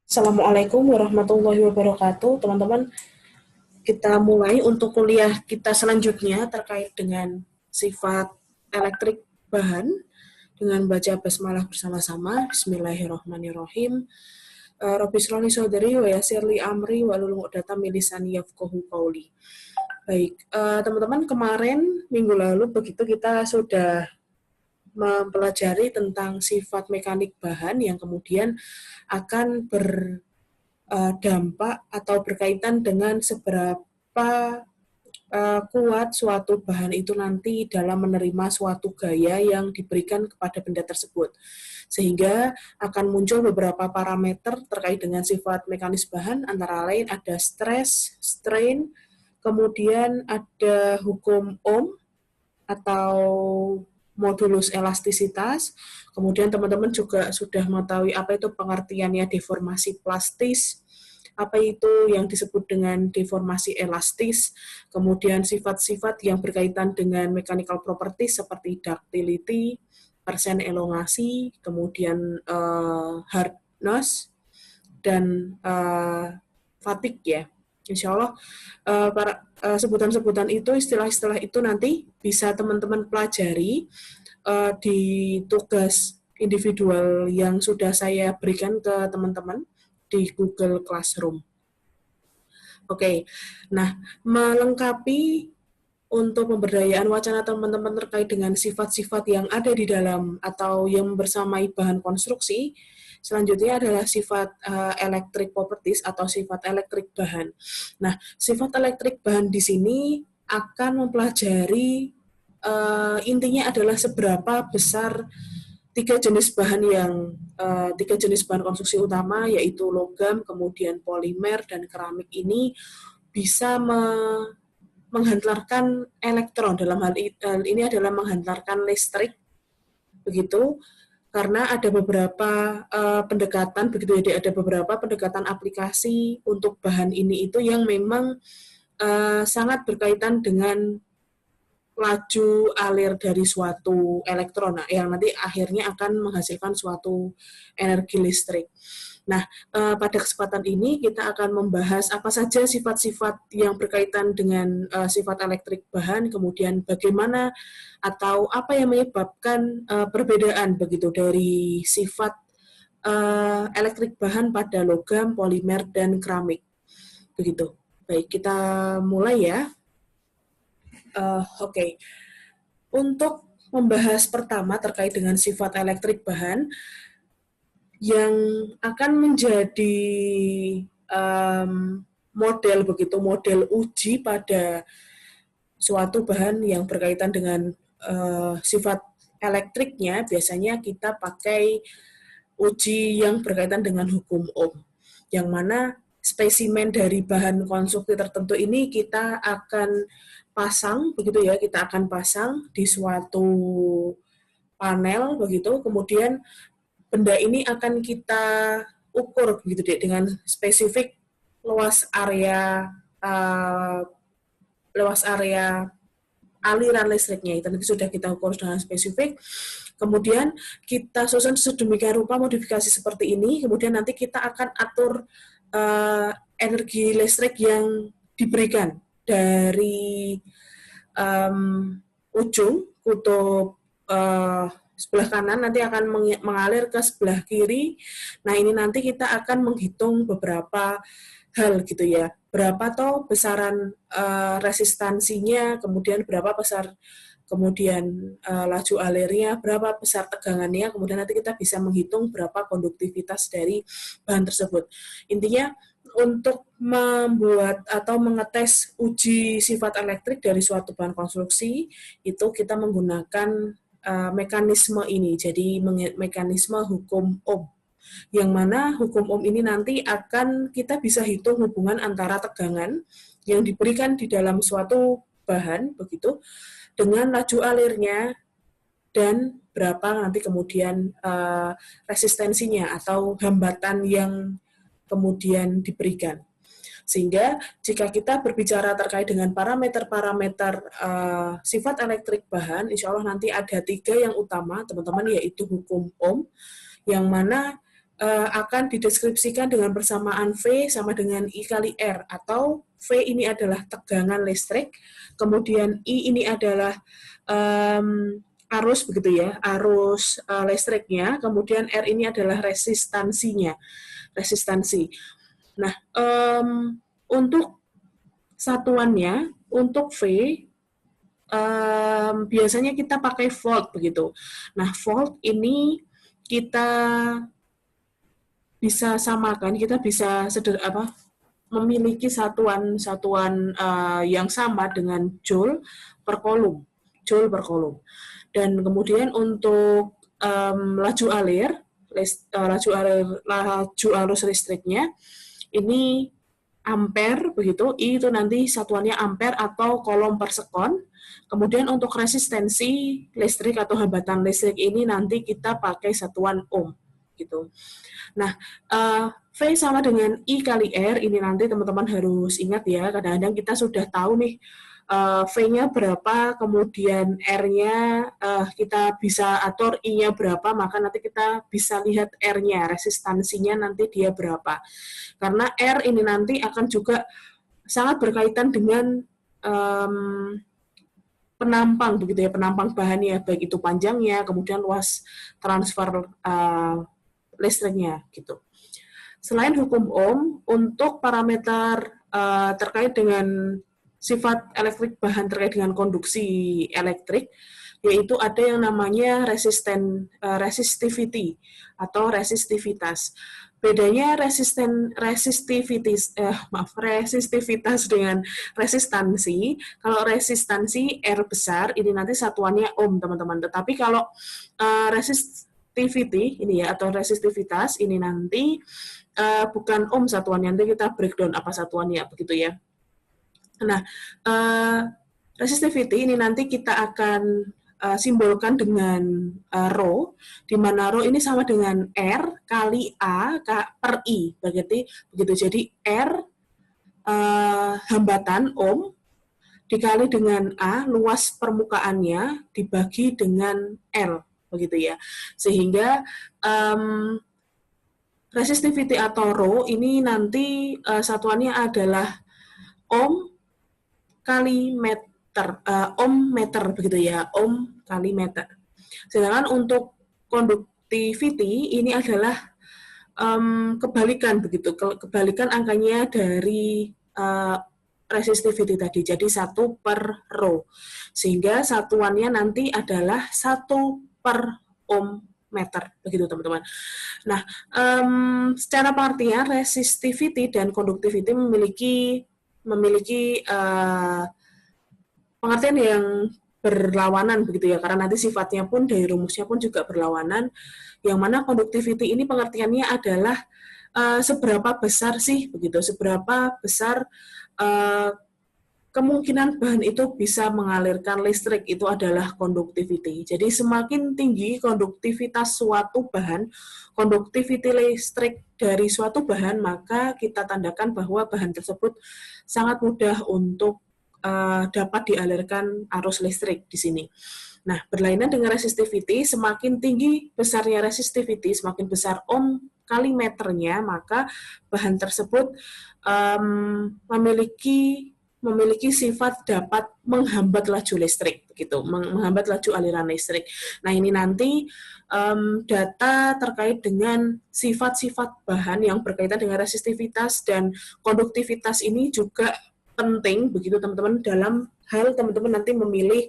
Assalamualaikum warahmatullahi wabarakatuh. Teman-teman, kita mulai untuk kuliah kita selanjutnya terkait dengan sifat elektrik bahan dengan baca basmalah bersama-sama. Bismillahirrahmanirrahim. Rabbi shrali shodri wa yassirli amri wa hlul 'uqdatam min lisani yafqahu qawli. Baik, teman-teman, kemarin minggu lalu begitu kita sudah mempelajari tentang sifat mekanik bahan yang kemudian akan berdampak atau berkaitan dengan seberapa kuat suatu bahan itu nanti dalam menerima suatu gaya yang diberikan kepada benda tersebut. Sehingga akan muncul beberapa parameter terkait dengan sifat mekanis bahan, antara lain ada stress, strain, kemudian ada hukum Ohm atau modulus elastisitas. Kemudian teman-teman juga sudah mengetahui apa itu pengertiannya deformasi plastis, apa itu yang disebut dengan deformasi elastis, kemudian sifat-sifat yang berkaitan dengan mechanical properties seperti ductility, persen elongasi, kemudian hardness, dan fatigue ya. Insya Allah sebutan-sebutan itu, istilah-istilah itu nanti bisa teman-teman pelajari di tugas individual yang sudah saya berikan ke teman-teman di Google Classroom. Oke, nah melengkapi untuk pemberdayaan wacana teman-teman terkait dengan sifat-sifat yang ada di dalam atau yang bersamai bahan konstruksi, selanjutnya adalah sifat electric properties atau sifat elektrik bahan. Nah, sifat elektrik bahan di sini akan mempelajari intinya adalah seberapa besar tiga jenis bahan konstruksi utama, yaitu logam, kemudian polimer, dan keramik ini bisa menghantarkan elektron. Dalam hal ini adalah menghantarkan listrik, begitu, karena ada beberapa pendekatan, begitu ya, ada beberapa pendekatan aplikasi untuk bahan ini itu yang memang sangat berkaitan dengan laju alir dari suatu elektron, yang nanti akhirnya akan menghasilkan suatu energi listrik. Nah, pada kesempatan ini kita akan membahas apa saja sifat-sifat yang berkaitan dengan sifat elektrik bahan, kemudian bagaimana atau apa yang menyebabkan perbedaan begitu dari sifat elektrik bahan pada logam, polimer, dan keramik. Begitu. Baik, kita mulai ya. Oke. Untuk membahas pertama terkait dengan sifat elektrik bahan, yang akan menjadi model uji pada suatu bahan yang berkaitan dengan sifat elektriknya, biasanya kita pakai uji yang berkaitan dengan hukum Ohm, yang mana spesimen dari bahan konstruksi tertentu ini kita akan pasang, begitu ya, kita akan pasang di suatu panel, begitu, kemudian benda ini akan kita ukur begitu deh, dengan spesifik luas area aliran listriknya itu nanti sudah kita ukur dengan spesifik. Kemudian kita susun sedemikian rupa modifikasi seperti ini, kemudian nanti kita akan atur energi listrik yang diberikan dari ujung kutub sebelah kanan nanti akan mengalir ke sebelah kiri. Nah, ini nanti kita akan menghitung beberapa hal gitu ya. Berapa toh besaran resistansinya, kemudian berapa besar kemudian laju alirnya, berapa besar tegangannya, kemudian nanti kita bisa menghitung berapa konduktivitas dari bahan tersebut. Intinya untuk membuat atau mengetes uji sifat elektrik dari suatu bahan konstruksi itu kita menggunakan mekanisme ini, jadi mekanisme hukum Ohm, yang mana hukum Ohm ini nanti akan kita bisa hitung hubungan antara tegangan yang diberikan di dalam suatu bahan, begitu, dengan laju alirnya dan berapa nanti kemudian resistensinya atau hambatan yang kemudian diberikan. Sehingga jika kita berbicara terkait dengan parameter-parameter sifat elektrik bahan, insya Allah nanti ada 3 yang utama, teman-teman, yaitu hukum Ohm, yang mana akan dideskripsikan dengan persamaan V sama dengan I kali R, atau V ini adalah tegangan listrik, kemudian I ini adalah arus begitu ya, arus listriknya, kemudian R ini adalah resistansinya, resistansi. Nah, untuk satuannya, untuk V, biasanya kita pakai volt begitu. Nah, volt ini kita bisa samakan, kita bisa memiliki satuan yang sama dengan joule per kolom, joule per kolom. Dan kemudian untuk laju arus listriknya ini ampere begitu, I itu nanti satuannya ampere atau kolom per sekon. Kemudian untuk resistensi listrik atau hambatan listrik ini nanti kita pakai satuan ohm gitu. Nah, V sama dengan I kali R, ini nanti teman-teman harus ingat ya, kadang-kadang kita sudah tahu nih V-nya berapa, kemudian R-nya kita bisa atur I-nya berapa, maka nanti kita bisa lihat R-nya, resistansinya nanti dia berapa. Karena R ini nanti akan juga sangat berkaitan dengan penampang begitu ya, penampang bahannya, baik itu panjangnya, kemudian luas transfer listriknya gitu. Selain hukum Ohm, untuk parameter terkait dengan sifat elektrik bahan terkait dengan konduksi elektrik, yaitu ada yang namanya resistivity atau resistivitas. Bedanya resistivitas dengan resistansi. Kalau resistansi R besar, ini nanti satuannya ohm, teman-teman. Tetapi kalau resistivity ini ya, atau resistivitas ini nanti bukan ohm satuannya, nanti kita breakdown apa satuannya begitu ya. Nah, resistivity ini nanti kita akan simbolkan dengan rho, di mana rho ini sama dengan R kali A per I, begitu. Jadi R hambatan ohm dikali dengan A luas permukaannya dibagi dengan L, begitu ya. Sehingga resistivity atau rho ini nanti satuannya adalah ohm kali meter, ohm meter begitu ya, ohm kali meter. Sedangkan untuk conductivity ini adalah kebalikan begitu, kebalikan angkanya dari resistivity tadi, jadi 1 per rho. Sehingga satuannya nanti adalah 1 per ohm meter, begitu teman-teman. Nah, secara pengertian resistivity dan conductivity memiliki pengertian yang berlawanan begitu ya, karena nanti sifatnya pun dari rumusnya pun juga berlawanan, yang mana conductivity ini pengertiannya adalah seberapa besar sih begitu, seberapa besar kemungkinan bahan itu bisa mengalirkan listrik, itu adalah conductivity. Jadi semakin tinggi konduktivitas suatu bahan, conductivity listrik dari suatu bahan, maka kita tandakan bahwa bahan tersebut sangat mudah untuk dapat dialirkan arus listrik di sini. Nah, berlainan dengan resistivity, semakin tinggi besarnya resistivity, semakin besar ohm kali meternya, maka bahan tersebut memiliki sifat dapat menghambat laju listrik, begitu, menghambat laju aliran listrik. Nah, ini nanti data terkait dengan sifat-sifat bahan yang berkaitan dengan resistivitas dan konduktivitas ini juga penting begitu teman-teman, dalam hal teman-teman nanti memilih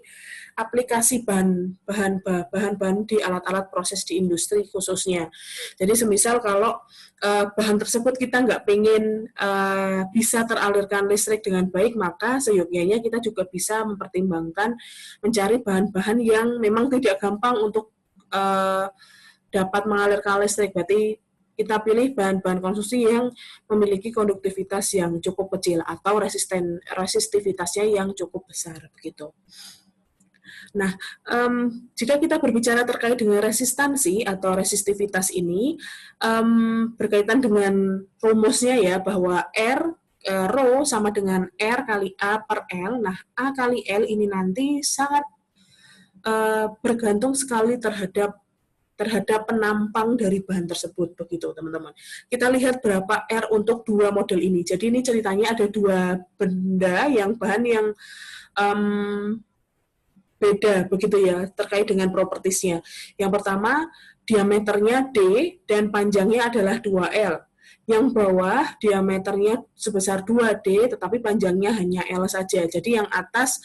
aplikasi bahan-bahan di alat-alat proses di industri khususnya. Jadi semisal kalau bahan tersebut kita nggak pengen bisa teralirkan listrik dengan baik, maka seyogyanya kita juga bisa mempertimbangkan mencari bahan-bahan yang memang tidak gampang untuk dapat mengalirkan listrik. Berarti kita pilih bahan-bahan konsumsi yang memiliki konduktivitas yang cukup kecil atau resistivitasnya yang cukup besar begitu. Nah, jika kita berbicara terkait dengan resistansi atau resistivitas ini, berkaitan dengan rumusnya ya, bahwa rho sama dengan R kali A per L. Nah, A kali L ini nanti sangat bergantung sekali terhadap terhadap penampang dari bahan tersebut, begitu teman-teman. Kita lihat berapa R untuk dua model ini. Jadi ini ceritanya ada dua benda yang bahan yang beda, begitu ya, terkait dengan propertisnya. Yang pertama, diameternya D dan panjangnya adalah 2L. Yang bawah diameternya sebesar 2D, tetapi panjangnya hanya L saja. Jadi yang atas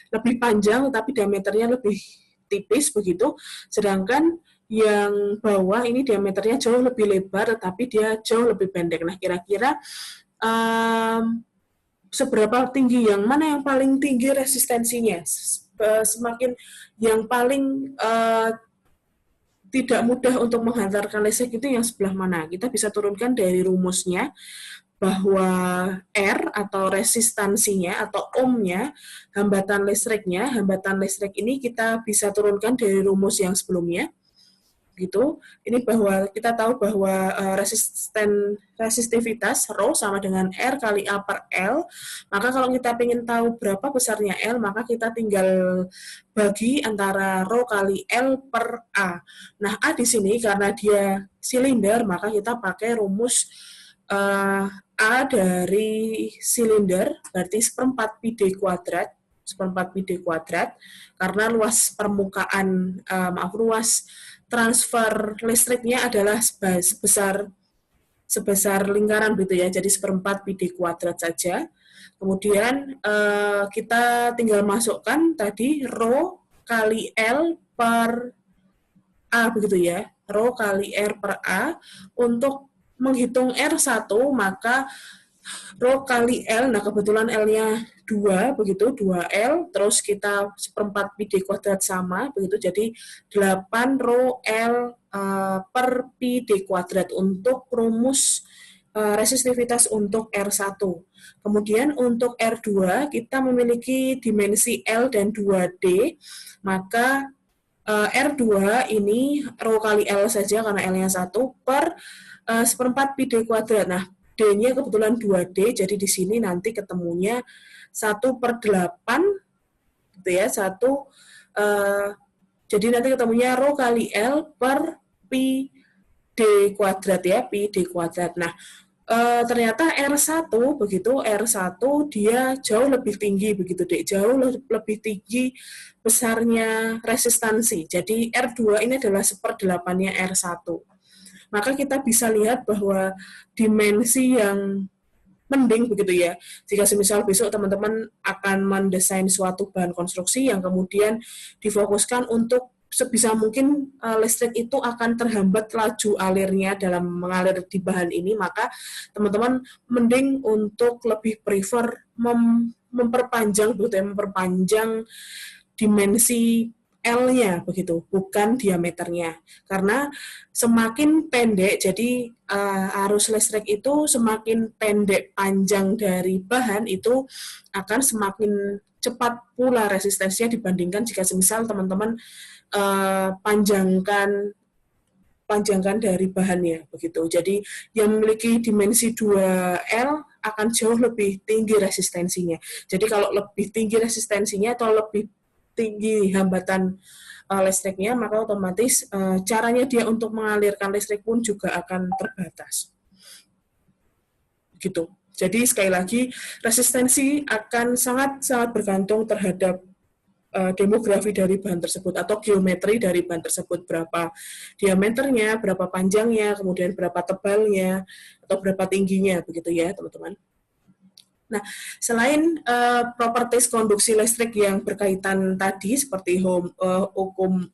lebih panjang, tetapi diameternya lebih tipis, begitu. Sedangkan yang bawah ini diameternya jauh lebih lebar, tetapi dia jauh lebih pendek. Nah, kira-kira seberapa tinggi, yang mana yang paling tinggi resistensinya? Semakin yang paling tidak mudah untuk menghantarkan listrik itu yang sebelah mana? Kita bisa turunkan dari rumusnya bahwa R atau resistansinya atau ohmnya, hambatan listrik ini kita bisa turunkan dari rumus yang sebelumnya. Gitu. Ini bahwa kita tahu bahwa resistivitas Rho sama dengan R kali A per L. Maka kalau kita ingin tahu berapa besarnya L, maka kita tinggal bagi antara Rho kali L per A. Nah, A di sini karena dia silinder, maka kita pakai rumus A dari silinder, berarti 1/4 pi D kuadrat, 1/4 pi D kuadrat, karena luas permukaan, luas transfer listriknya adalah sebesar lingkaran gitu ya, jadi 1/4 pi D kuadrat saja. Kemudian kita tinggal masukkan tadi Rho kali L per A begitu ya, Rho kali R per A. Untuk menghitung R1 maka Rho kali L, nah kebetulan L-nya 2, begitu, 2L, terus kita 1/4 pi D kuadrat sama, begitu, jadi 8 Rho L per pi D kuadrat untuk rumus resistivitas untuk R1. Kemudian untuk R2, kita memiliki dimensi L dan 2D, maka R2 ini Rho kali L saja karena L-nya 1 per 1/4 pi D kuadrat. Nah, D-nya kebetulan 2D, jadi di sini nanti ketemunya 1/8, gitu ya, jadi nanti ketemunya Rho kali L per pi D kuadrat ya, pi D kuadrat. Nah, ternyata R1 begitu, R1 dia jauh lebih tinggi begitu deh, jauh lebih tinggi besarnya resistansi. Jadi R2 ini adalah 1/8-nya R1. Maka kita bisa lihat bahwa dimensi yang mending begitu ya, jika semisal besok teman-teman akan mendesain suatu bahan konstruksi yang kemudian difokuskan untuk sebisa mungkin listrik itu akan terhambat laju alirnya dalam mengalir di bahan ini, maka teman-teman mending untuk lebih prefer memperpanjang dimensi L-nya begitu, bukan diameternya. Karena semakin pendek, jadi arus listrik itu semakin pendek panjang dari bahan itu akan semakin cepat pula resistensinya dibandingkan jika semisal teman-teman panjangkan dari bahannya begitu. Jadi yang memiliki dimensi 2L akan jauh lebih tinggi resistensinya. Jadi kalau lebih tinggi resistensinya atau lebih tinggi hambatan listriknya, maka otomatis caranya dia untuk mengalirkan listrik pun juga akan terbatas. Gitu. Jadi sekali lagi resistensi akan sangat bergantung terhadap demografi dari bahan tersebut atau geometri dari bahan tersebut, berapa diameternya, berapa panjangnya, kemudian berapa tebalnya atau berapa tingginya begitu ya, teman-teman. Nah, selain properties konduksi listrik yang berkaitan tadi seperti hukum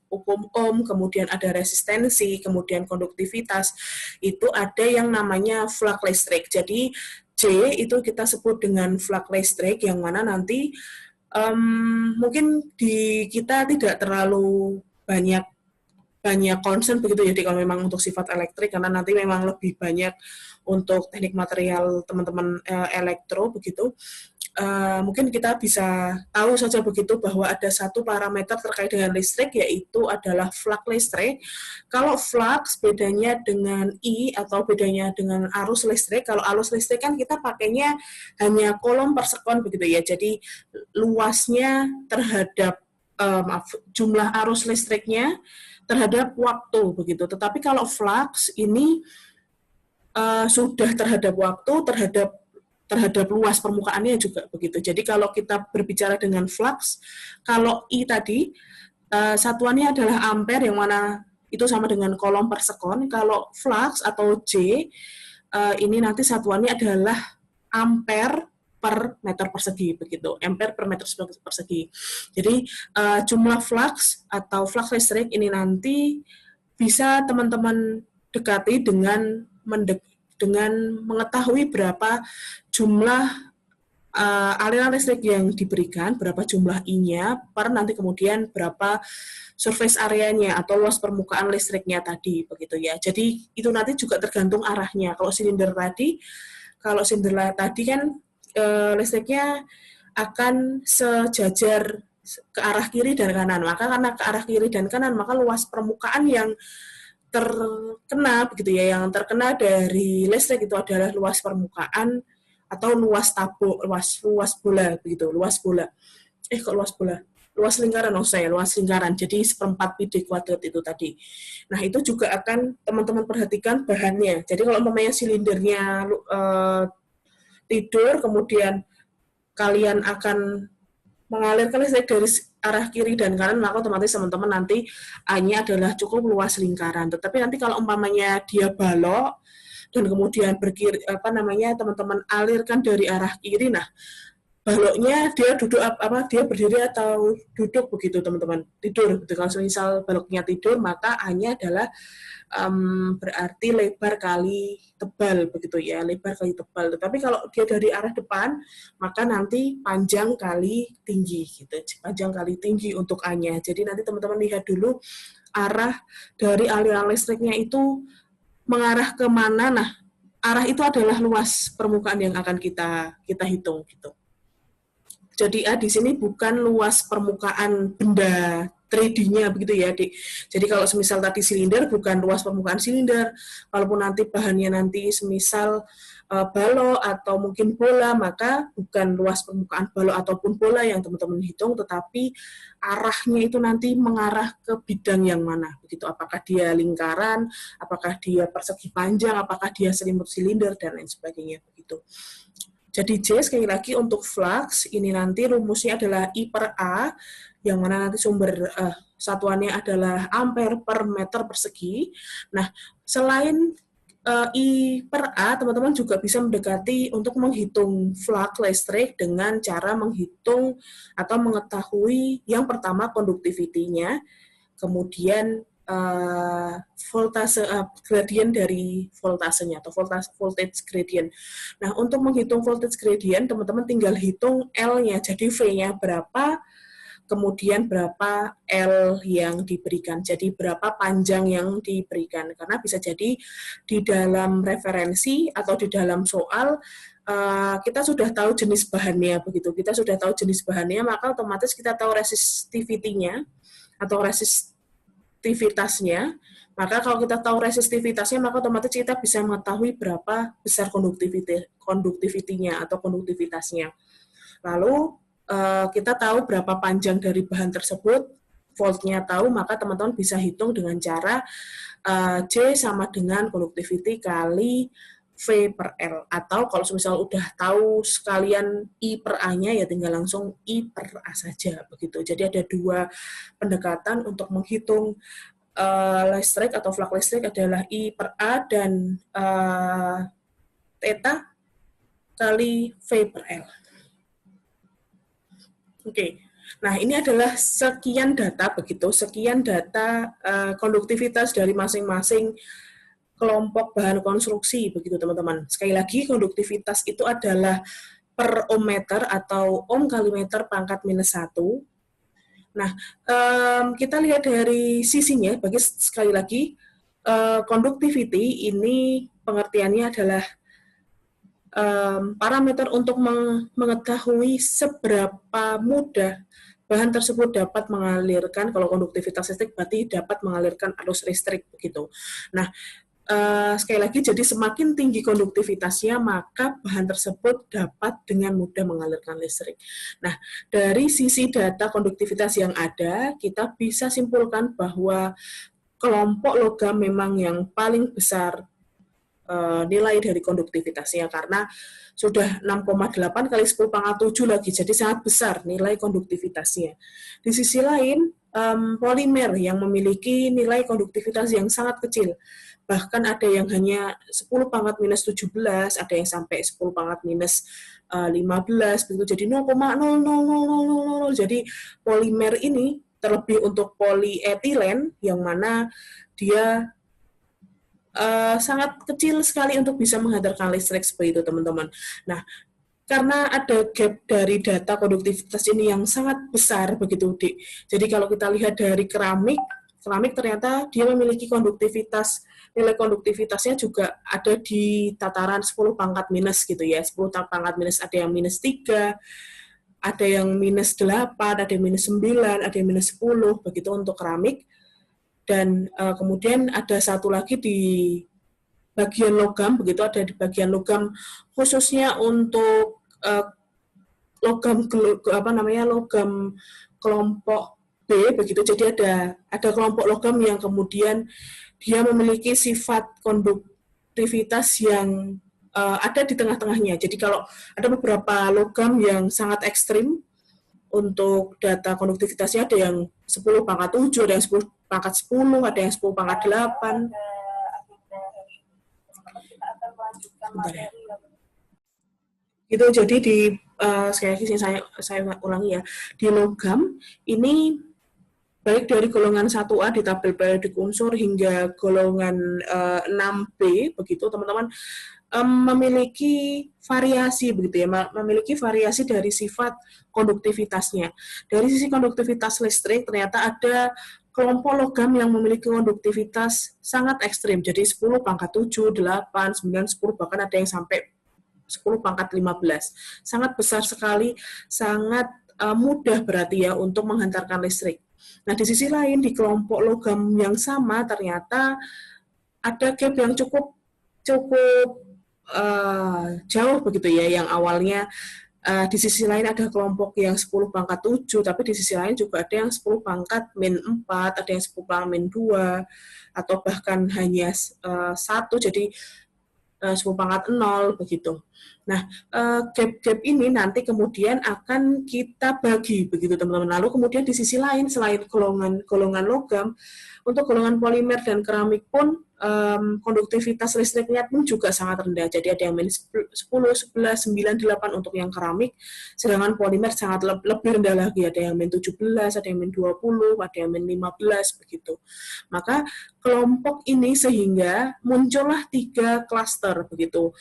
ohm, kemudian ada resistensi, kemudian konduktivitas, itu ada yang namanya flux listrik. Jadi J itu kita sebut dengan flux listrik, yang mana nanti mungkin di kita tidak terlalu banyak concern begitu ya, kalau memang untuk sifat elektrik, karena nanti memang lebih banyak untuk teknik material teman-teman elektro begitu. Mungkin kita bisa tahu saja begitu bahwa ada satu parameter terkait dengan listrik, yaitu adalah flux listrik. Kalau flux bedanya dengan I atau bedanya dengan arus listrik. Kalau arus listrik kan kita pakainya hanya coulomb per sekon begitu ya, jadi luasnya terhadap jumlah arus listriknya terhadap waktu begitu. Tetapi kalau flux ini sudah terhadap waktu, terhadap luas permukaannya juga begitu. Jadi kalau kita berbicara dengan flux, kalau I tadi satuannya adalah ampere yang mana itu sama dengan coulomb per sekon. Kalau flux atau J ini nanti satuannya adalah ampere per meter persegi begitu, ampere per meter persegi. Jadi jumlah flux atau flux listrik ini nanti bisa teman-teman dekati dengan mengetahui berapa jumlah aliran listrik yang diberikan, berapa jumlah I-nya, per nanti kemudian berapa surface area-nya atau luas permukaan listriknya tadi, begitu ya. Jadi itu nanti juga tergantung arahnya. Kalau silinder tadi kan listriknya akan sejajar ke arah kiri dan kanan. Maka karena ke arah kiri dan kanan, maka luas permukaan yang terkena begitu ya, yang terkena dari listrik itu adalah luas permukaan atau luas tabung, luas bola begitu, luas lingkaran, luas lingkaran, jadi 1/4 pi d kuadrat itu tadi. Nah itu juga akan teman-teman perhatikan bahannya. Jadi kalau umpamanya silindernya tidur, kemudian kalian akan mengalirkan listrik dari arah kiri dan kanan, maka otomatis teman-teman nanti A-nya adalah cukup luas lingkaran. Tetapi nanti kalau umpamanya dia balok dan kemudian teman-teman alirkan dari arah kiri, nah baloknya dia dia berdiri atau duduk begitu teman-teman, tidur. Kalau misal baloknya tidur, maka A-nya adalah berarti lebar kali tebal begitu ya, lebar kali tebal. Tetapi kalau dia dari arah depan, maka nanti panjang kali tinggi gitu, panjang kali tinggi untuk A-nya. Jadi nanti teman-teman lihat dulu arah dari aliran listriknya itu mengarah ke mana. Nah, arah itu adalah luas permukaan yang akan kita hitung gitu. Jadi A di sini bukan luas permukaan benda 3D-nya begitu ya, Dik. Jadi kalau semisal tadi silinder bukan luas permukaan silinder, walaupun nanti bahannya nanti semisal balok atau mungkin bola, maka bukan luas permukaan balok ataupun bola yang teman-teman hitung, tetapi arahnya itu nanti mengarah ke bidang yang mana begitu. Apakah dia lingkaran, apakah dia persegi panjang, apakah dia selimut silinder dan lain sebagainya begitu. Jadi J sekali lagi untuk flux, ini nanti rumusnya adalah I per A, yang mana nanti sumber satuannya adalah ampere per meter persegi. Nah, selain I per A, teman-teman juga bisa mendekati untuk menghitung flux listrik dengan cara menghitung atau mengetahui yang pertama conductivity-nya, kemudian voltase gradient dari voltasenya atau voltage gradient. Nah, untuk menghitung voltage gradient, teman-teman tinggal hitung L-nya, jadi V-nya berapa, kemudian berapa L yang diberikan, jadi berapa panjang yang diberikan. Karena bisa jadi di dalam referensi atau di dalam soal kita sudah tahu jenis bahannya begitu. Kita sudah tahu jenis bahannya, maka otomatis kita tahu resistivity-nya atau resistivitasnya. Maka kalau kita tahu resistivitasnya, maka otomatis kita bisa mengetahui berapa besar konduktivitinya atau konduktivitasnya. Lalu kita tahu berapa panjang dari bahan tersebut, voltnya tahu, maka teman-teman bisa hitung dengan cara J sama dengan conductivity kali V per L. Atau kalau misal udah tahu sekalian I per A-nya, ya tinggal langsung I per A saja begitu. Jadi ada dua pendekatan untuk menghitung listrik atau flux listrik adalah I per A dan theta kali V per L. Oke. Nah, ini adalah sekian data begitu, sekian data konduktivitas dari masing-masing kelompok bahan konstruksi begitu teman-teman. Sekali lagi, konduktivitas itu adalah per ohm meter atau ohm kali meter pangkat minus 1. Nah, kita lihat dari sisinya, bagi sekali lagi, conductivity ini pengertiannya adalah parameter untuk mengetahui seberapa mudah bahan tersebut dapat mengalirkan, kalau konduktivitas listrik berarti dapat mengalirkan arus listrik begitu. Nah, sekali lagi, jadi semakin tinggi konduktivitasnya, maka bahan tersebut dapat dengan mudah mengalirkan listrik. Nah, dari sisi data konduktivitas yang ada, kita bisa simpulkan bahwa kelompok logam memang yang paling besar nilai dari konduktivitasnya, karena sudah 6,8 kali 10 pangkat 7 lagi, jadi sangat besar nilai konduktivitasnya. Di sisi lain, polimer yang memiliki nilai konduktivitas yang sangat kecil, bahkan ada yang hanya 10 pangkat minus 17, ada yang sampai 10 pangkat minus 15, begitu, jadi 0,00000. Jadi polimer ini, terlebih untuk polietilen, yang mana dia sangat kecil sekali untuk bisa menghantarkan listrik seperti itu, teman-teman. Nah, karena ada gap dari data konduktivitas ini yang sangat besar begitu, Dik. Jadi kalau kita lihat dari keramik ternyata dia memiliki konduktivitas, nilai konduktivitasnya juga ada di tataran 10 pangkat minus gitu ya. 10 pangkat minus, ada yang minus 3, ada yang minus 8, ada yang minus 9, ada yang minus 10, begitu untuk keramik. Dan kemudian ada satu lagi di bagian logam, begitu, ada di bagian logam khususnya untuk logam logam kelompok B begitu. Jadi ada kelompok logam yang kemudian dia memiliki sifat konduktivitas yang ada di tengah-tengahnya. Jadi kalau ada beberapa logam yang sangat ekstrim untuk data konduktivitasnya, ada yang 10 pangkat 7, ada yang 10 pangkat 10, ada yang 10 pangkat 8. Bentar ya. Itu jadi di sekali lagi saya ulangi ya, di logam ini baik dari golongan 1A di tabel periodik unsur hingga golongan 6B begitu, teman-teman, memiliki variasi begitu ya, memiliki variasi dari sifat konduktivitasnya. Dari sisi konduktivitas listrik ternyata ada kelompok logam yang memiliki konduktivitas sangat ekstrim. Jadi 10 pangkat 7, 8, 9, 10, bahkan ada yang sampai 10 pangkat 15. Sangat besar sekali, sangat mudah berarti ya untuk menghantarkan listrik. Nah, di sisi lain, di kelompok logam yang sama ternyata ada gap yang cukup jauh begitu ya, yang awalnya di sisi lain ada kelompok yang 10 pangkat 7, tapi di sisi lain juga ada yang 10 pangkat min 4, ada yang 10 pangkat min 2, atau bahkan hanya 1, jadi 10 pangkat 0, begitu. Nah, gap-gap ini nanti kemudian akan kita bagi, begitu teman-teman. Lalu kemudian di sisi lain, selain golongan logam, untuk golongan polimer dan keramik pun konduktivitas listriknya pun juga sangat rendah. Jadi ada yang minus 10, 11, 9, 8 untuk yang keramik, sedangkan polimer sangat lebih rendah lagi. Ada yang min 17, ada yang min 20, ada yang min 15, begitu. Maka kelompok ini sehingga muncullah 3 klaster, begitu.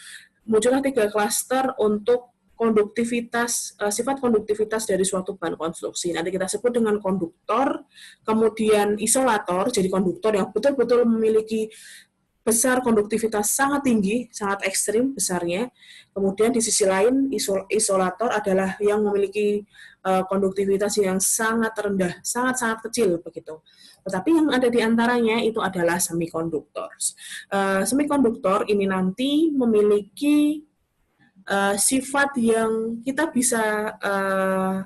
Muncullah 3 klaster untuk konduktivitas, sifat konduktivitas dari suatu bahan konstruksi. Nanti kita sebut dengan konduktor, kemudian isolator, jadi konduktor yang betul-betul memiliki besar konduktivitas sangat tinggi, sangat ekstrim besarnya. Kemudian di sisi lain, isolator adalah yang memiliki konduktivitas yang sangat rendah, sangat-sangat kecil begitu. Tetapi yang ada di antaranya itu adalah semikonduktor. Semikonduktor ini nanti memiliki sifat yang kita bisa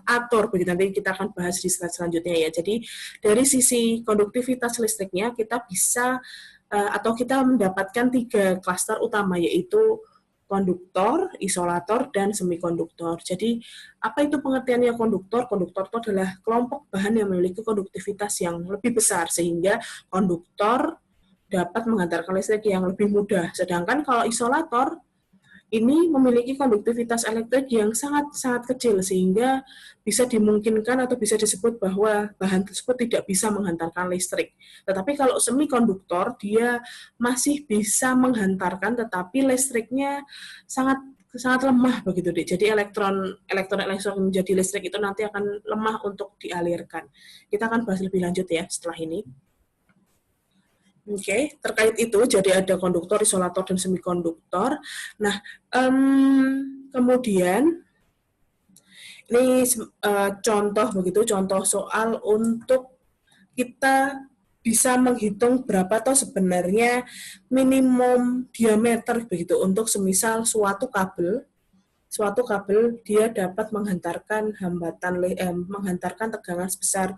atur begitu, nanti kita akan bahas di slide selanjutnya ya. Jadi dari sisi konduktivitas listriknya kita bisa atau kita mendapatkan 3 klaster utama, yaitu konduktor, isolator, dan semikonduktor. Jadi apa itu pengertiannya konduktor? Konduktor itu adalah kelompok bahan yang memiliki konduktivitas yang lebih besar sehingga konduktor dapat menghantarkan listrik yang lebih mudah. Sedangkan kalau isolator ini memiliki konduktivitas elektrik yang sangat-sangat kecil sehingga bisa dimungkinkan atau bisa disebut bahwa bahan tersebut tidak bisa menghantarkan listrik. Tetapi kalau semikonduktor dia masih bisa menghantarkan, tetapi listriknya sangat lemah begitu, Dik. Jadi elektron menjadi listrik itu nanti akan lemah untuk dialirkan. Kita akan bahas lebih lanjut ya setelah ini. Oke, terkait itu, jadi ada konduktor, isolator, dan semikonduktor. Nah, kemudian ini contoh begitu, contoh soal untuk kita bisa menghitung berapa toh sebenarnya minimum diameter begitu untuk semisal suatu kabel dia dapat menghantarkan menghantarkan tegangan sebesar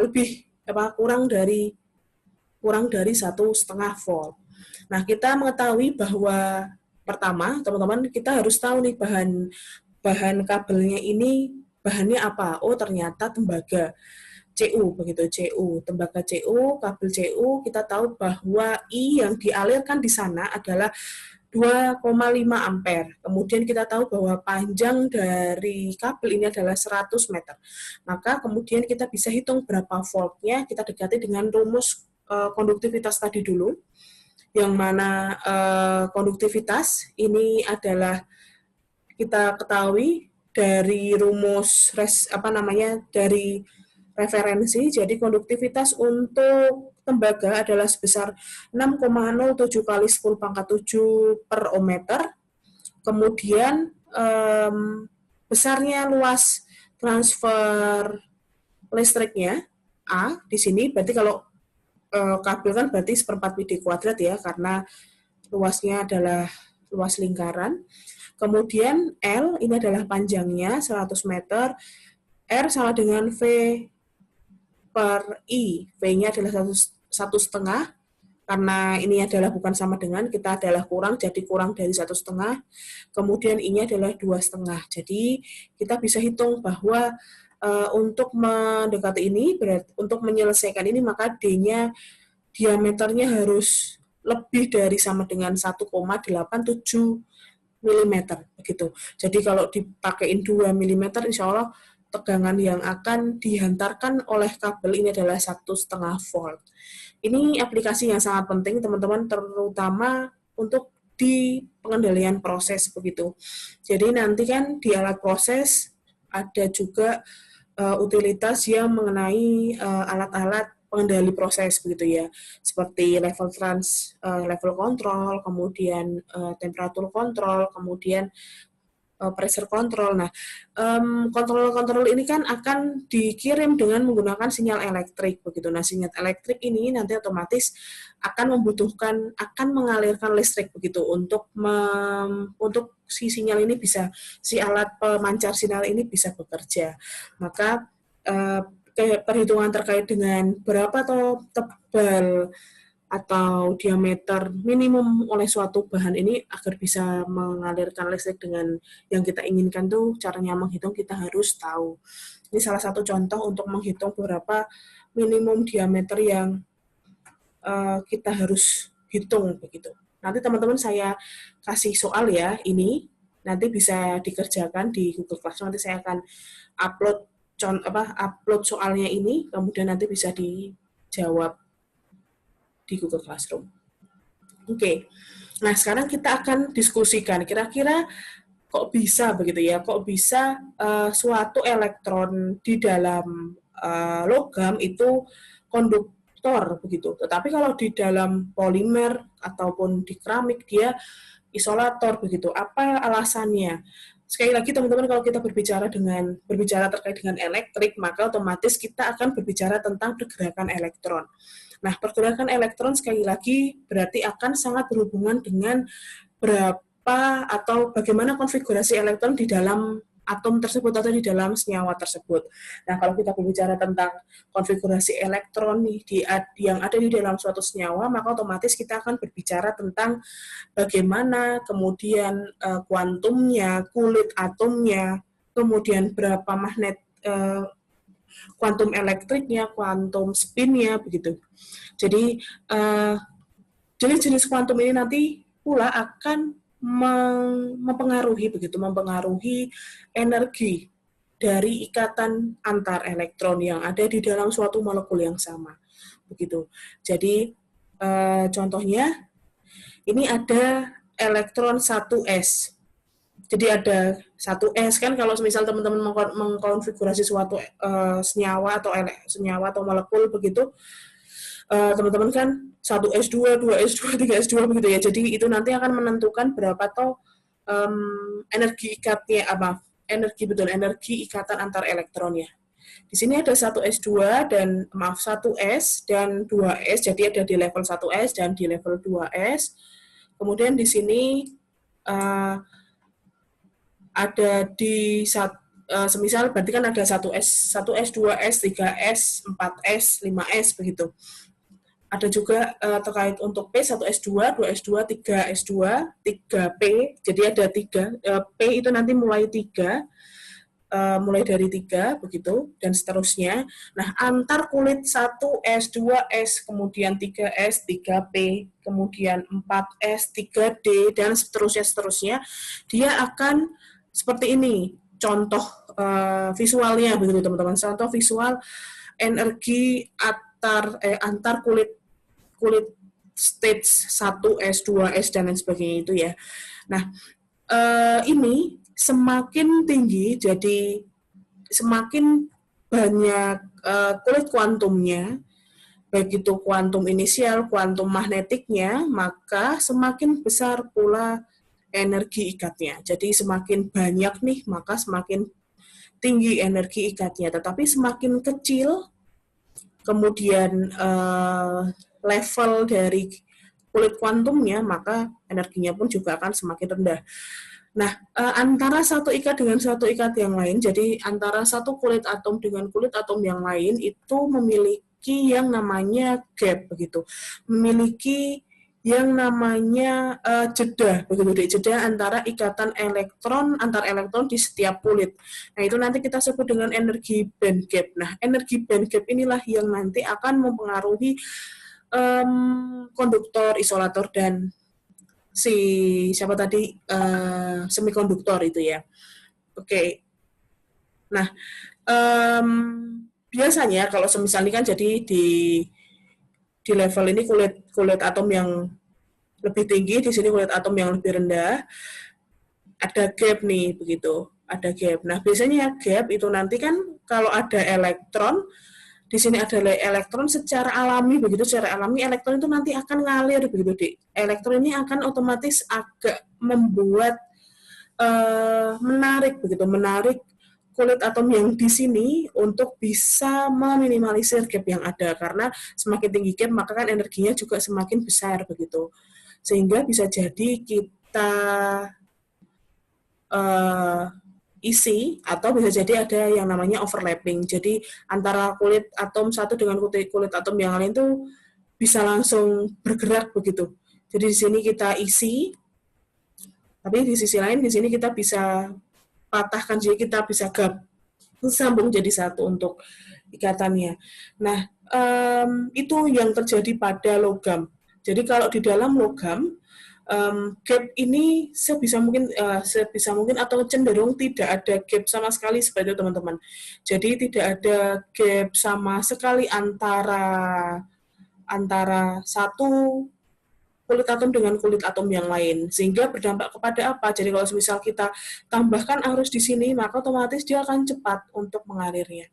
lebih kurang dari 1,5 volt. Nah, kita mengetahui bahwa pertama, teman-teman, kita harus tahu nih bahan kabelnya ini bahannya apa. Oh, ternyata tembaga CU begitu, tembaga CU, kabel CU. Kita tahu bahwa I yang dialirkan di sana adalah 2,5 ampere. Kemudian kita tahu bahwa panjang dari kabel ini adalah 100 meter. Maka kemudian kita bisa hitung berapa voltnya, kita dekati dengan rumus konduktivitas tadi dulu, yang mana konduktivitas ini adalah kita ketahui dari rumus dari referensi. Jadi konduktivitas untuk tembaga adalah sebesar 6,07 kali 10 pangkat 7 per ohm meter. Kemudian besarnya luas transfer listriknya A di sini, berarti kalau kabel kan berarti seperempat pi d kuadrat ya, karena luasnya adalah luas lingkaran. Kemudian L ini adalah panjangnya 100 meter, R sama dengan V per I. V-nya adalah 1,5, karena ini adalah bukan sama dengan, kita adalah kurang, jadi kurang dari 1,5. Kemudian I-nya adalah 2,5. Jadi kita bisa hitung bahwa untuk mendekati ini, untuk menyelesaikan ini, maka D-nya diameternya harus lebih dari sama dengan 1,87 mm begitu. Jadi kalau dipakein 2 mm, insya Allah tegangan yang akan dihantarkan oleh kabel ini adalah 1,5 volt. Ini aplikasi yang sangat penting teman-teman, terutama untuk di pengendalian proses begitu. Jadi nanti kan di alat proses ada juga utilitas yang mengenai alat-alat pengendali proses begitu ya, seperti level control, kemudian temperatur control, kemudian pressure control. Nah, kontrol ini kan akan dikirim dengan menggunakan sinyal elektrik begitu. Nah, sinyal elektrik ini nanti otomatis akan mengalirkan listrik begitu untuk si sinyal ini si alat pemancar sinyal ini bisa bekerja. Maka perhitungan terkait dengan berapa toh tebal atau diameter minimum oleh suatu bahan ini agar bisa mengalirkan listrik dengan yang kita inginkan tuh, caranya menghitung kita harus tahu. Ini salah satu contoh untuk menghitung berapa minimum diameter yang kita harus hitung begitu. Nanti teman-teman saya kasih soal ya, ini nanti bisa dikerjakan di Google Classroom. Nanti saya akan upload soalnya ini, kemudian nanti bisa dijawab di Google Classroom. Oke. Nah, sekarang kita akan diskusikan kira-kira kok bisa begitu ya, kok bisa suatu elektron di dalam logam itu konduktor begitu. Tetapi kalau di dalam polimer ataupun di keramik dia isolator begitu. Apa alasannya? Sekali lagi teman-teman, kalau kita berbicara terkait dengan elektrik, maka otomatis kita akan berbicara tentang pergerakan elektron. Nah, pergerakan elektron sekali lagi berarti akan sangat berhubungan dengan berapa atau bagaimana konfigurasi elektron di dalam atom tersebut atau di dalam senyawa tersebut. Nah, kalau kita berbicara tentang konfigurasi elektron yang ada di dalam suatu senyawa, maka otomatis kita akan berbicara tentang bagaimana kemudian kuantumnya, kulit atomnya, kemudian berapa magnet kuantum elektriknya, kuantum spinnya, begitu. Jadi, jenis-jenis kuantum ini nanti pula akan mempengaruhi energi dari ikatan antar elektron yang ada di dalam suatu molekul yang sama, begitu. Jadi, contohnya, ini ada elektron 1s. Jadi ada 1s kan, kalau misal teman-teman mengkonfigurasi suatu senyawa atau molekul begitu, teman-teman kan 1s2, 2s2, 3s2 begitu ya. Jadi itu nanti akan menentukan berapa toh energi ikatan antar elektron ya. Di sini ada 1S2 dan maaf 1S dan 2S, jadi ada di level 1S dan di level 2S. Kemudian di sini ada di semisal berarti kan ada 1S, 1S, 2S, 3S, 4S, 5S begitu. Ada juga terkait untuk P, 1S2, 2S2, 3S2, 3P, jadi ada 3, P itu nanti mulai 3, mulai dari 3, begitu, dan seterusnya. Nah, antar kulit 1S, 2S, kemudian 3S, 3P, kemudian 4S, 3D, dan seterusnya, dia akan seperti ini, contoh visualnya, begitu teman-teman, contoh visual energi antar kulit stage 1S, 2S, dan lain sebagainya itu ya. Nah, ini semakin tinggi, jadi semakin banyak kulit kuantumnya, baik itu kuantum inisial, kuantum magnetiknya, maka semakin besar pula energi ikatnya. Jadi semakin banyak nih, maka semakin tinggi energi ikatnya. Tetapi semakin kecil, kemudian level dari kulit kuantumnya, maka energinya pun juga akan semakin rendah. Nah, antara satu ikat dengan satu ikat yang lain, jadi antara satu kulit atom dengan kulit atom yang lain itu memiliki yang namanya gap, begitu. Memiliki yang namanya jeda, begitu deh, jeda antara ikatan elektron antar elektron di setiap kulit. Nah, itu nanti kita sebut dengan energi band gap. Nah, energi band gap inilah yang nanti akan mempengaruhi konduktor, isolator, dan siapa tadi semikonduktor itu ya. Oke. Nah, biasanya kalau misalnya kan jadi di level ini kulit atom yang lebih tinggi, di sini kulit atom yang lebih rendah, ada gap nih begitu, ada gap. Nah, biasanya gap itu nanti kan kalau ada elektron, di sini ada elektron secara alami begitu, secara alami elektron itu nanti akan ngalir begitu, Dik. Elektron ini akan otomatis agak membuat menarik begitu, menarik kulit atom yang di sini untuk bisa meminimalisir gap yang ada, karena semakin tinggi gap maka kan energinya juga semakin besar begitu, sehingga bisa jadi kita isi, atau bisa jadi ada yang namanya overlapping. Jadi antara kulit atom satu dengan kulit atom yang lain tuh bisa langsung bergerak begitu. Jadi di sini kita isi, tapi di sisi lain di sini kita bisa patahkan, jadi kita bisa sambung jadi satu untuk ikatannya. Nah, itu yang terjadi pada logam. Jadi kalau di dalam logam, gap ini sebisa mungkin atau cenderung tidak ada gap sama sekali seperti itu teman-teman. Jadi tidak ada gap sama sekali antara satu kulit atom dengan kulit atom yang lain, sehingga berdampak kepada apa? Jadi kalau misal kita tambahkan arus di sini, maka otomatis dia akan cepat untuk mengalirnya.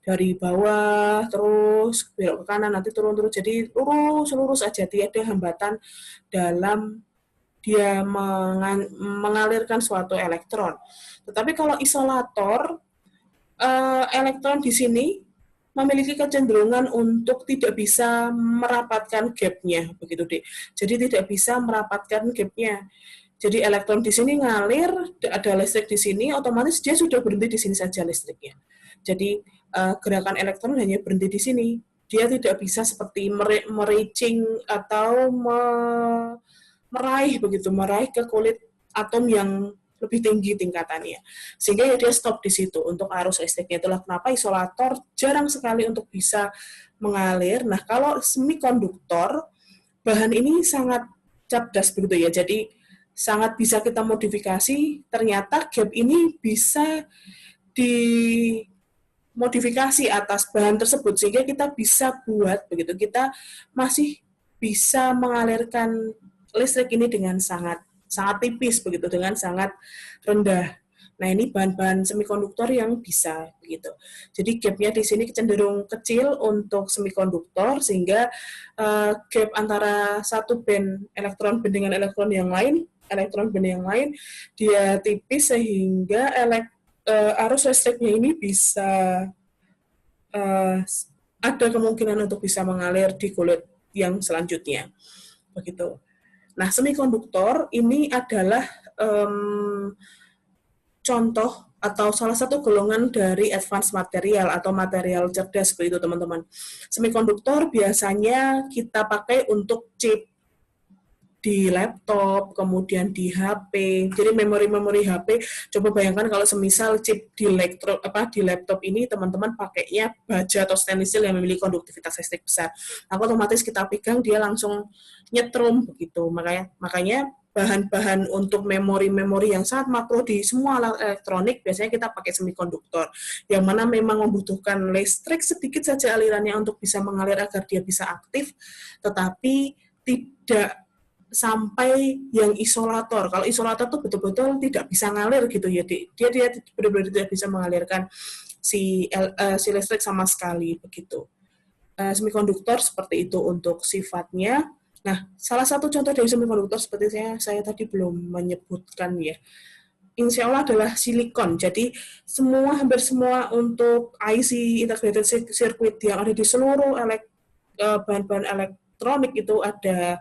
Dari bawah terus belok ke kanan, nanti turun-turun, jadi lurus aja, tidak ada hambatan dalam dia mengalirkan suatu elektron. Tetapi kalau isolator, elektron di sini memiliki kecenderungan untuk tidak bisa merapatkan gapnya, begitu deh. Jadi tidak bisa merapatkan gapnya. Jadi elektron di sini ngalir, ada listrik di sini, otomatis dia sudah berhenti di sini saja listriknya. Jadi gerakan elektron hanya berhenti di sini. Dia tidak bisa seperti meraging atau meraih ke kulit atom yang lebih tinggi tingkatannya, sehingga ya dia stop di situ untuk arus listriknya. Itulah kenapa isolator jarang sekali untuk bisa mengalir. Nah, kalau semikonduktor, bahan ini sangat cerdas begitu ya, jadi sangat bisa kita modifikasi. Ternyata gap ini bisa dimodifikasi atas bahan tersebut, sehingga kita bisa buat begitu, kita masih bisa mengalirkan listrik ini dengan sangat tipis begitu, dengan sangat rendah. Nah, ini bahan-bahan semikonduktor yang bisa begitu. Jadi gapnya di sini cenderung kecil untuk semikonduktor, sehingga gap antara satu band elektron dengan elektron yang lain, dia tipis, sehingga arus listriknya ini bisa ada kemungkinan untuk bisa mengalir di kulit yang selanjutnya. Begitu. Nah, semikonduktor ini adalah contoh atau salah satu golongan dari advanced material atau material cerdas begitu teman-teman. Semikonduktor biasanya kita pakai untuk chip di laptop, kemudian di HP. Jadi memori-memori HP, coba bayangkan kalau semisal chip di laptop ini teman-teman pakainya baja atau stainless steel yang memiliki konduktivitas listrik besar. Aku otomatis kita pegang dia langsung nyetrum begitu. Makanya bahan-bahan untuk memori-memori yang sangat makro di semua alat elektronik biasanya kita pakai semikonduktor yang mana memang membutuhkan listrik sedikit saja alirannya untuk bisa mengalir agar dia bisa aktif, tetapi tidak sampai yang isolator. Kalau isolator tuh betul-betul tidak bisa ngalir gitu ya. Dia benar-benar tidak bisa mengalirkan si listrik sama sekali begitu. Semikonduktor seperti itu untuk sifatnya. Nah, salah satu contoh dari semikonduktor seperti saya tadi belum menyebutkan ya. Insya Allah adalah silikon. Jadi hampir semua untuk IC integrated circuit yang ada di seluruh bahan-bahan elektronik itu ada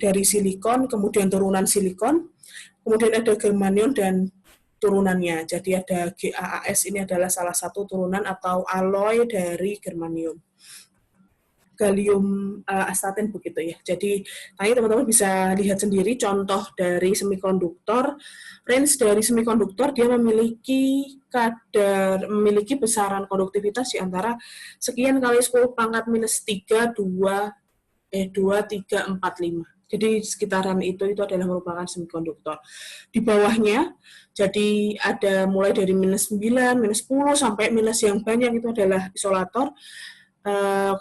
dari silikon, kemudian turunan silikon, kemudian ada germanium dan turunannya. Jadi ada GaAs ini adalah salah satu turunan atau alloy dari germanium. Gallium astatin begitu ya. Jadi tadi teman-teman bisa lihat sendiri contoh dari semikonduktor. Range dari semikonduktor dia memiliki besaran konduktivitas di antara sekian kali 10 pangkat minus 3, 2, 3, 4, 5. Jadi sekitaran itu adalah merupakan semikonduktor. Di bawahnya, jadi ada mulai dari minus 9, minus 10, sampai minus yang banyak itu adalah isolator.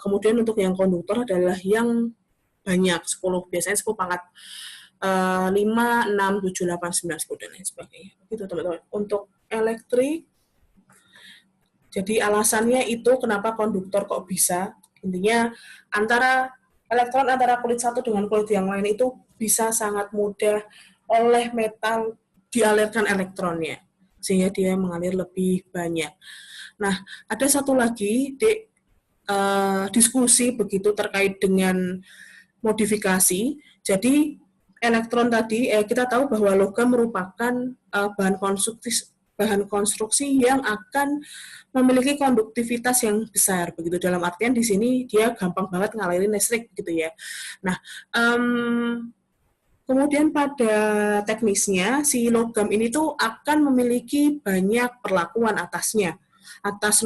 Kemudian untuk yang konduktor adalah yang banyak, 10, biasanya 10 pangkat 5, 6, 7, 8, 9, 10, dan lain sebagainya. Itu teman-teman. Untuk elektrik, jadi alasannya itu kenapa konduktor kok bisa, intinya elektron antara kulit satu dengan kulit yang lain itu bisa sangat mudah oleh metal dialirkan elektronnya, sehingga dia mengalir lebih banyak. Nah, ada satu lagi, diskusi begitu terkait dengan modifikasi. Jadi elektron tadi kita tahu bahwa logam merupakan bahan konstruksi yang akan memiliki konduktivitas yang besar begitu, dalam artian di sini dia gampang banget ngalirin listrik gitu ya. Nah, kemudian pada teknisnya si logam ini tuh akan memiliki banyak perlakuan atas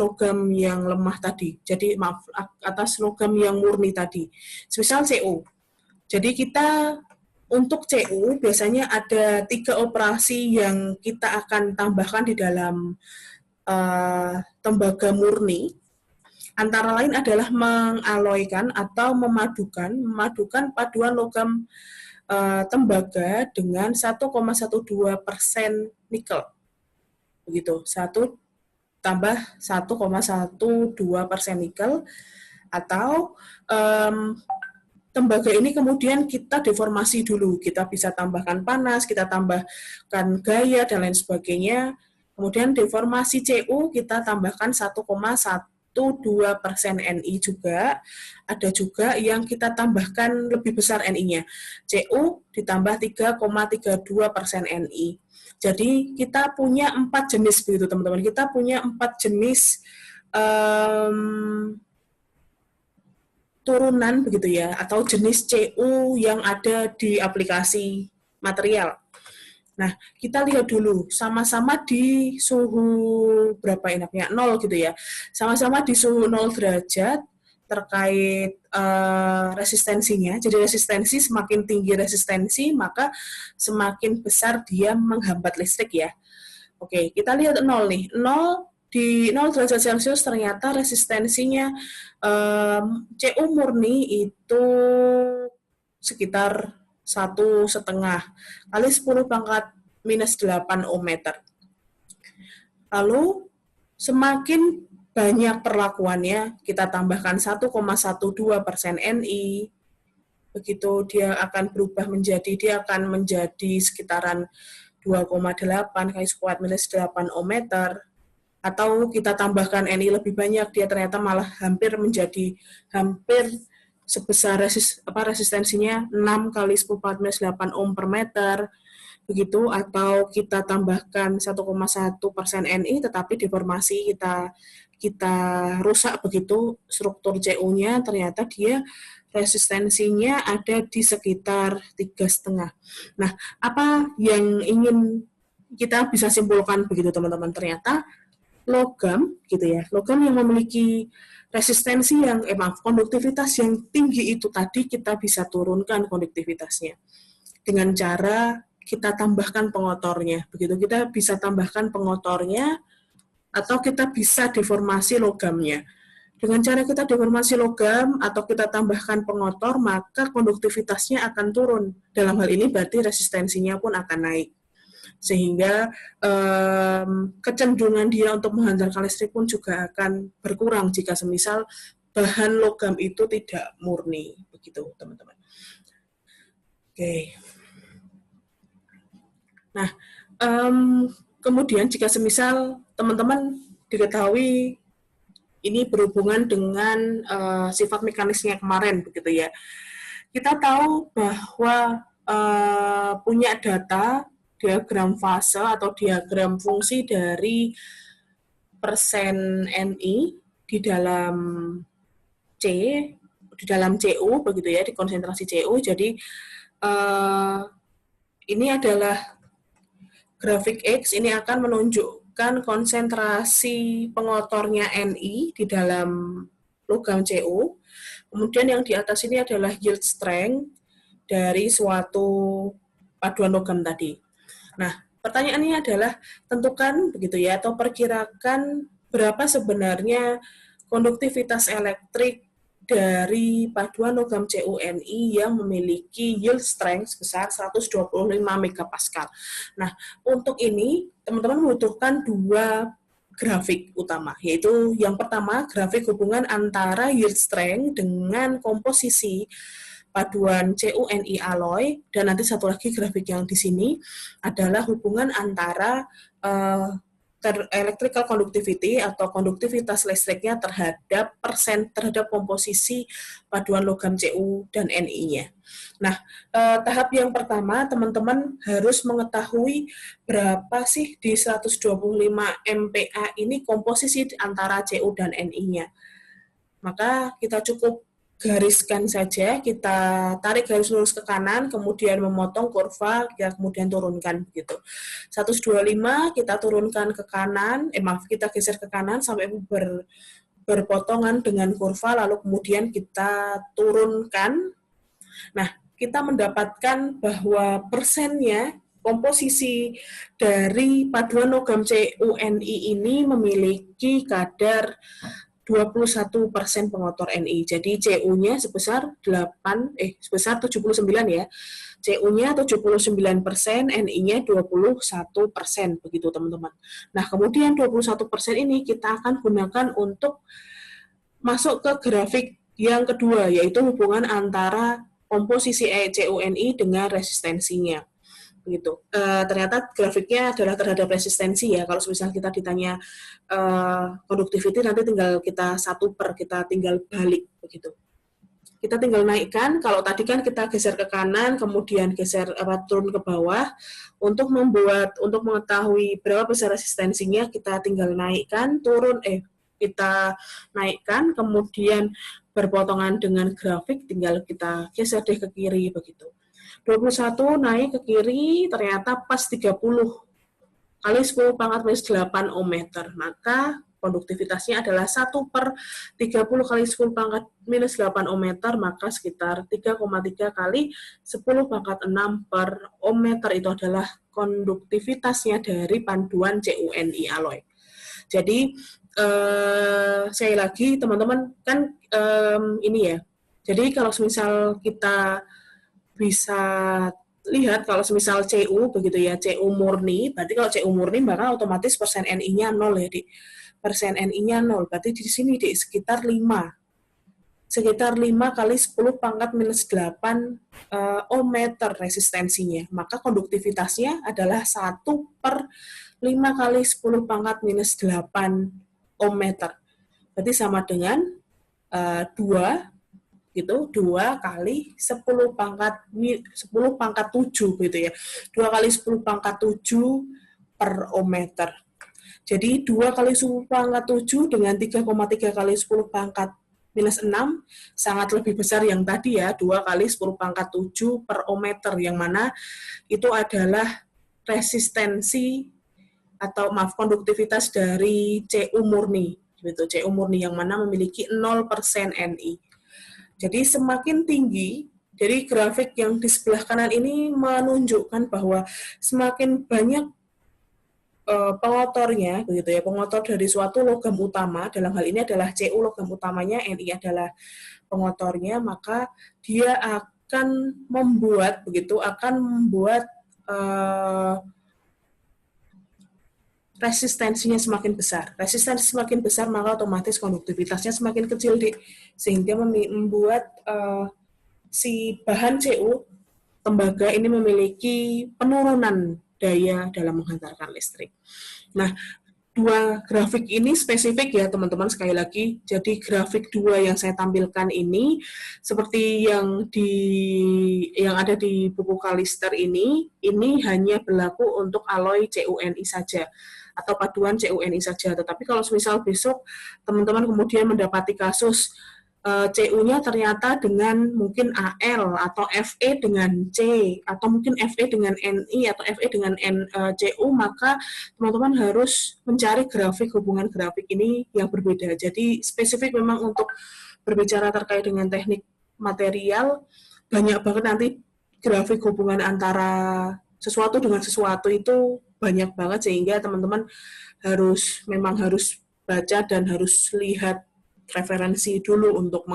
logam yang lemah tadi. Jadi maaf, atas logam yang murni tadi. Misal CO. Jadi kita untuk CU biasanya ada 3 operasi yang kita akan tambahkan di dalam tembaga murni. Antara lain adalah mengaloikan atau memadukan paduan logam tembaga dengan 1,12% nikel. Begitu, 1 tambah 1,12% nikel, atau tembaga ini kemudian kita deformasi dulu, kita bisa tambahkan panas, kita tambahkan gaya, dan lain sebagainya. Kemudian deformasi CU kita tambahkan 1,12% Ni juga. Ada juga yang kita tambahkan lebih besar Ni-nya. CU ditambah 3,32% Ni. Jadi kita punya 4 jenis begitu teman-teman. Kita punya 4 jenis turunan begitu ya, atau jenis CU yang ada di aplikasi material. Nah, kita lihat dulu, sama-sama di suhu berapa enaknya, 0 gitu ya. Sama-sama di suhu 0 derajat terkait resistensinya. Jadi resistensi, semakin tinggi resistensi, maka semakin besar dia menghambat listrik ya. Oke, kita lihat 0 nih. 0 di 0 derajat Celcius ternyata resistensinya CU murni itu sekitar 1,5 kali 10 pangkat minus 8 ohm meter. Lalu semakin banyak perlakuannya, kita tambahkan 1,12% Ni, begitu dia akan berubah dia akan menjadi sekitaran 2,8 kali 10 minus 8 ohm meter. atau kita tambahkan Ni lebih banyak, dia ternyata malah hampir sebesar resistensinya 6 kali 10 14 8 ohm per meter, begitu, atau kita tambahkan 1,1% Ni tetapi deformasi kita rusak begitu struktur CU-nya, ternyata dia resistensinya ada di sekitar 3,5. Nah, apa yang ingin kita bisa simpulkan begitu teman-teman? Ternyata logam gitu ya, logam yang memiliki resistensi yang konduktivitas yang tinggi itu tadi kita bisa turunkan konduktivitasnya dengan cara kita tambahkan pengotornya. Begitu, kita bisa tambahkan pengotornya atau kita bisa deformasi logamnya. Dengan cara kita deformasi logam atau kita tambahkan pengotor, maka konduktivitasnya akan turun. Dalam hal ini berarti resistensinya pun akan naik. Sehingga kecenderungan dia untuk menghantarkan listrik pun juga akan berkurang jika semisal bahan logam itu tidak murni. Begitu, teman-teman. Oke. Nah, kemudian jika semisal teman-teman diketahui ini berhubungan dengan sifat mekanisnya kemarin, begitu ya. Kita tahu bahwa punya data diagram fase atau diagram fungsi dari persen Ni di dalam CU, begitu ya, di konsentrasi CU. Jadi ini adalah grafik X, ini akan menunjukkan konsentrasi pengotornya Ni di dalam logam CU. Kemudian yang di atas ini adalah yield strength dari suatu paduan logam tadi. Nah, pertanyaannya adalah tentukan begitu ya, atau perkirakan berapa sebenarnya konduktivitas elektrik dari paduan logam CuNi yang memiliki yield strength sebesar 125 megapascal. Nah, untuk ini teman-teman membutuhkan dua grafik utama, yaitu yang pertama grafik hubungan antara yield strength dengan komposisi paduan CuNi alloy, dan nanti satu lagi grafik yang di sini adalah hubungan antara electrical conductivity atau konduktivitas listriknya terhadap komposisi paduan logam Cu dan Ni-nya. Nah, tahap yang pertama teman-teman harus mengetahui berapa sih di 125 MPa ini komposisi antara Cu dan Ni-nya. Maka kita cukup gariskan saja, kita tarik garis lurus ke kanan, kemudian memotong kurva, kita kemudian turunkan begitu. 125 kita turunkan ke kanan, kita geser ke kanan sampai berpotongan dengan kurva, lalu kemudian kita turunkan. Nah, kita mendapatkan bahwa persennya, komposisi dari paduan logam CuNi ini memiliki kadar 21% pengotor Ni. Jadi Cu-nya sebesar 79 ya. Cu-nya 79%, Ni-nya 21%, begitu teman-teman. Nah, kemudian 21% ini kita akan gunakan untuk masuk ke grafik yang kedua, yaitu hubungan antara komposisi CuNi dengan resistensinya. Begitu. Ternyata grafiknya adalah terhadap resistensi ya. Kalau misalnya kita ditanya conductivity, nanti tinggal kita kita tinggal balik begitu. Kita tinggal naikkan. Kalau tadi kan kita geser ke kanan, kemudian turun ke bawah. Untuk mengetahui berapa besar resistensinya, kita tinggal naikkan, kita naikkan, kemudian berpotongan dengan grafik, tinggal kita geser deh ke kiri begitu. 21 naik ke kiri, ternyata pas 30 kali 10 pangkat minus 8 ohm meter. Maka konduktivitasnya adalah 1/30 kali 10 pangkat minus 8 ohm meter, maka sekitar 3,3 kali 10 pangkat 6 per ohm meter itu adalah konduktivitasnya dari paduan CuNi alloy. Jadi, sekali lagi teman-teman, kan ini ya, jadi kalau misal kita bisa lihat kalau semisal Cu begitu ya, Cu murni, berarti kalau Cu murni maka otomatis persen Ni-nya 0 ya, di persen Ni-nya 0, berarti di sini di sekitar 5. sekitar 5 kali 10 pangkat minus 8 ohmmeter resistensinya. Maka konduktivitasnya adalah 1 per 5 kali 10 pangkat minus 8 ohmmeter. Berarti sama dengan 2 gitu, 2 kali 10 pangkat 7 gitu ya. 2 kali 10 pangkat 7 per ohmmeter. Jadi 2 kali 10 pangkat 7 dengan 3,3 kali 10 pangkat minus 6 sangat lebih besar yang tadi ya, 2 kali 10 pangkat 7 per ohmmeter, yang mana itu adalah resistensi atau maaf konduktivitas dari Cu murni gitu, Cu murni yang mana memiliki 0% Ni. Jadi semakin tinggi, jadi grafik yang di sebelah kanan ini menunjukkan bahwa semakin banyak pengotornya, begitu ya, pengotor dari suatu logam utama, dalam hal ini adalah Cu logam utamanya, Ni adalah pengotornya, maka dia akan membuat resistensinya semakin besar. Resistensi semakin besar, maka otomatis konduktivitasnya semakin kecil, sehingga membuat si bahan Cu, tembaga ini memiliki penurunan daya dalam menghantarkan listrik. Nah, dua grafik ini spesifik ya teman-teman, sekali lagi. Jadi grafik 2 yang saya tampilkan ini seperti yang ada di buku Kalister ini hanya berlaku untuk alloy CuNi saja atau paduan CuNi saja. Tetapi kalau misal besok teman-teman kemudian mendapati kasus Cu-nya ternyata dengan mungkin Al atau Fe dengan C atau mungkin Fe dengan Ni atau Fe dengan Cu, maka teman-teman harus mencari hubungan grafik ini yang berbeda. Jadi spesifik memang untuk berbicara terkait dengan teknik material, banyak banget nanti grafik hubungan antara sesuatu dengan sesuatu itu banyak banget, sehingga teman-teman memang harus baca dan harus lihat referensi dulu untuk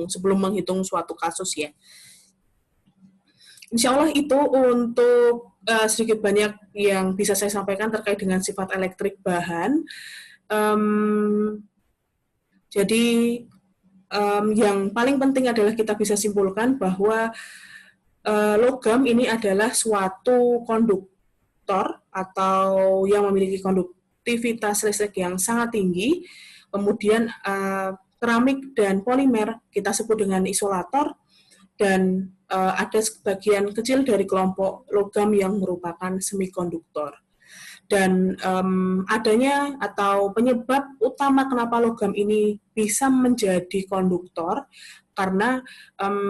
sebelum menghitung suatu kasus ya. Insya Allah itu untuk sedikit banyak yang bisa saya sampaikan terkait dengan sifat elektrik bahan. Jadi yang paling penting adalah kita bisa simpulkan bahwa logam ini adalah suatu konduktor atau yang memiliki konduktivitas listrik yang sangat tinggi. Kemudian keramik dan polimer kita sebut dengan isolator, dan ada sebagian kecil dari kelompok logam yang merupakan semikonduktor. Dan adanya atau penyebab utama kenapa logam ini bisa menjadi konduktor karena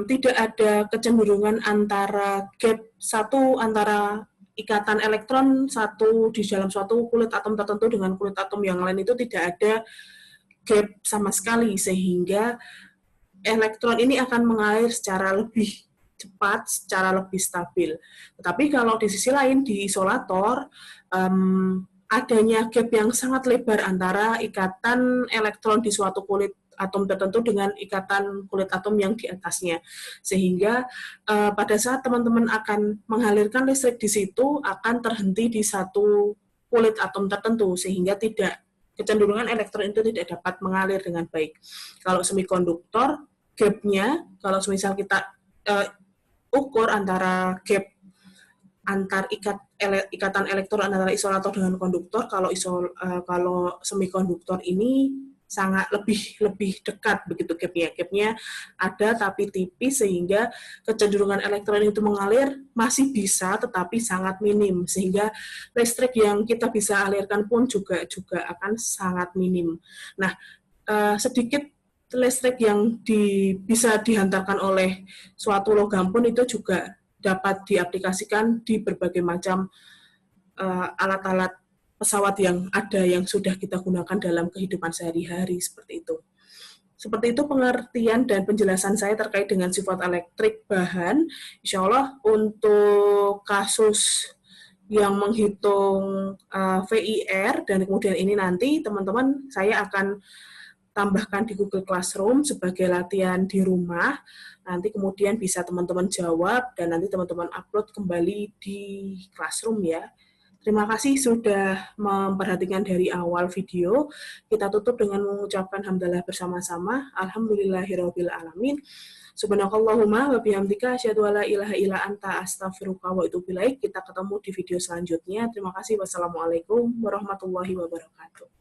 tidak ada kecenderungan antara gap satu antara ikatan elektron satu di dalam suatu kulit atom tertentu dengan kulit atom yang lain, itu tidak ada gap sama sekali, sehingga elektron ini akan mengalir secara lebih cepat, secara lebih stabil. Tetapi kalau di sisi lain di isolator adanya gap yang sangat lebar antara ikatan elektron di suatu kulit atom tertentu dengan ikatan kulit atom yang di atasnya, sehingga pada saat teman-teman akan mengalirkan listrik di situ akan terhenti di satu kulit atom tertentu, sehingga kecenderungan elektron itu tidak dapat mengalir dengan baik. Kalau semikonduktor, gap-nya, kalau misal kita ukur antara gap antar ikatan elektron antara isolator dengan konduktor, kalau semikonduktor ini sangat lebih dekat begitu gapnya. Gapnya ada tapi tipis, sehingga kecenderungan elektron itu mengalir masih bisa tetapi sangat minim, sehingga listrik yang kita bisa alirkan pun juga akan sangat minim. Nah, sedikit listrik yang bisa dihantarkan oleh suatu logam pun itu juga dapat diaplikasikan di berbagai macam alat-alat pesawat yang ada yang sudah kita gunakan dalam kehidupan sehari-hari, seperti itu. Seperti itu pengertian dan penjelasan saya terkait dengan sifat elektrik bahan. Insya Allah untuk kasus yang menghitung VIR dan kemudian ini nanti teman-teman saya akan tambahkan di Google Classroom sebagai latihan di rumah. Nanti kemudian bisa teman-teman jawab dan nanti teman-teman upload kembali di Classroom ya. Terima kasih sudah memperhatikan dari awal video. Kita tutup dengan mengucapkan hamdalah bersama-sama. Alhamdulillahirabbil alamin. Subhanakallahumma wa bihamdika asyhadu alla ilaha illa anta astaghfiruka wa atubu ilaik. Kita ketemu di video selanjutnya. Terima kasih. Wassalamualaikum warahmatullahi wabarakatuh.